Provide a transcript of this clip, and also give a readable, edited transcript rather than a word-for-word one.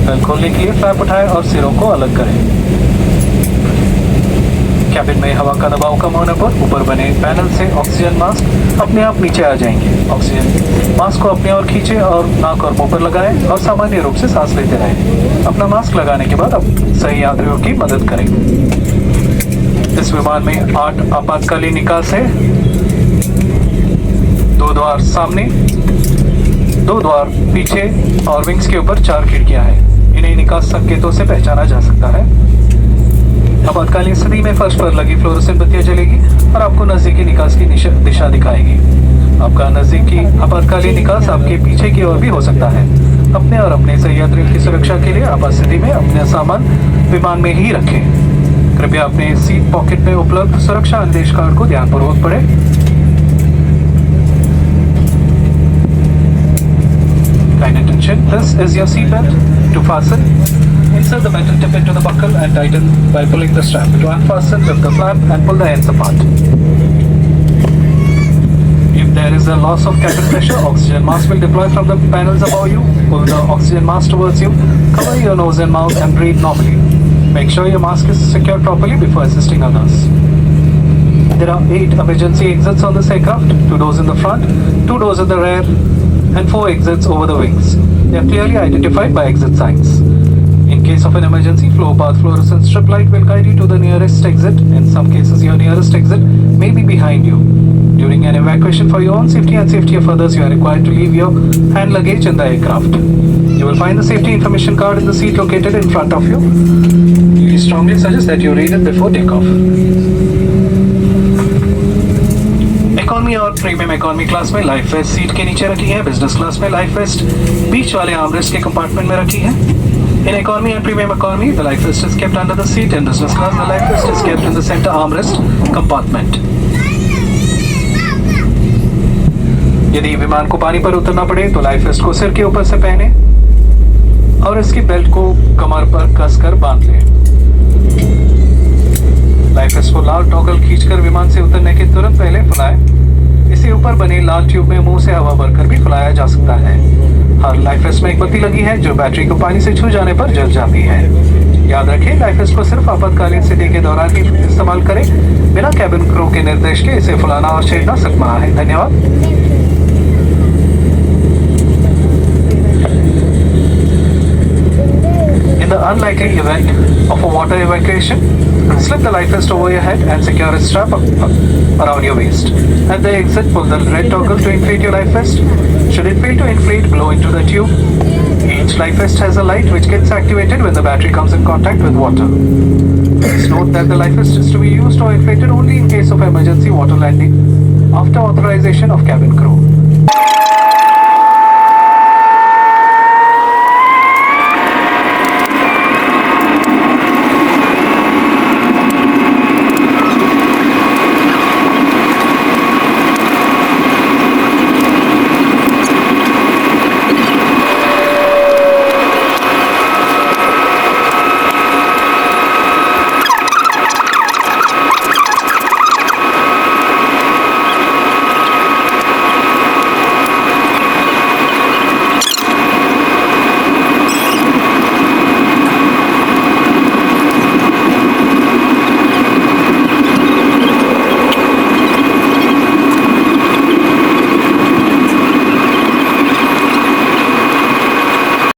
Belt खोलने के लिए फ्लैप उठाएं और सिरों को अलग करें। कैबिन में हवा का दबाव कम होने पर ऊपर बने पैनल से ऑक्सीजन मास्क अपने आप नीचे आ जाएंगे। ऑक्सीजन मास्क को अपने ओर खींचें और नाक और मुंह पर लगाएं और सामान्य रूप से सांस लेते रहें। अपना मास्क लगाने के बाद सही यात्रियों की मदद करें। इस विमान में 8 आपातकालीन निकास है। 2 द्वार सामने, 2 द्वार पीछे और विंग्स के ऊपर 4 खिड़कियां हैं। इन्हें निकास संकेतों से पहचाना जा सकता है। आपातकालीन स्थिति में फर्श पर लगी फ्लोरोसेंट बत्तियां जलेगी और आपको नजदीकी निकास की दिशा दिखाएगी। आपका नजदीकी आपातकालीन निकास आपके पीछे की ओर भी हो सकता है। अपने और अपने सही यात्रियों की सुरक्षा के लिए आपात स्थिति में अपना सामान विमान में ही रखें। कृपया अपने सीट पॉकेट में उपलब्ध सुरक्षा आदेश कार्ड को ध्यानपूर्वक पढ़ें। Kind attention, this is your seat belt. To fasten, insert the metal tip into the buckle and tighten by pulling the strap. To unfasten, lift the flap and pull the ends apart. If there is a loss of cabin pressure, oxygen mask will deploy from the panels above you. Pull the oxygen mask towards you. Cover your nose and mouth and breathe normally. Make sure your mask is secured properly before assisting others. There are 8 emergency exits on this aircraft, 2 doors in the front, 2 doors at the rear, and 4 exits over the wings. They are clearly identified by exit signs. In case of an emergency, flow path fluorescent strip light will guide you to the nearest exit. In some cases, your nearest exit may be behind you. During an evacuation for your own safety and safety of others, you are required to leave your hand luggage in the aircraft. You will find the safety information card in the seat located in front of you. We strongly suggest that you read it before takeoff. Economy और premium economy class में life vest seat के नीचे रखी है। Business class में life vest बीच वाले armrest के कंपार्टमेंट में रखी है। In economy and premium economy the life vest is kept under the seat. In business class the life vest is kept in the centre armrest compartment. यदि विमान को पानी पर उतरना पड़े तो लाइफ वेस्ट को सिर के ऊपर से पहने और इसकी बेल्ट को कमर पर कसकर बांध लें। लाइफ वेस्ट को लाल टॉगल खींचकर विमान से उतरने के तुरंत पहले फुलाएं। इसे ऊपर बने लाल ट्यूब में मुंह से हवा भरकर भी फुलाया जा सकता है। हर लाइफ वेस्ट में एक बत्ती लगी है जो बैटरी को पानी से छू जाने पर जल जाती है। याद रखें, लाइफ वेस्ट को सिर्फ आपातकालीन स्थिति के दौरान ही इस्तेमाल करें। बिना कैबिन क्रू के निर्देश के इसे फुलाना और छेड़ना सख्त मना है। धन्यवाद। In the unlikely event of a water evacuation, slip the life vest over your head and secure its strap around your waist. At the exit, pull the red toggle to inflate your life vest. Should it fail to inflate, blow into the tube. Each life vest has a light which gets activated when the battery comes in contact with water. Please note that the life vest is to be used or inflated only in case of emergency water landing after authorization of cabin crew.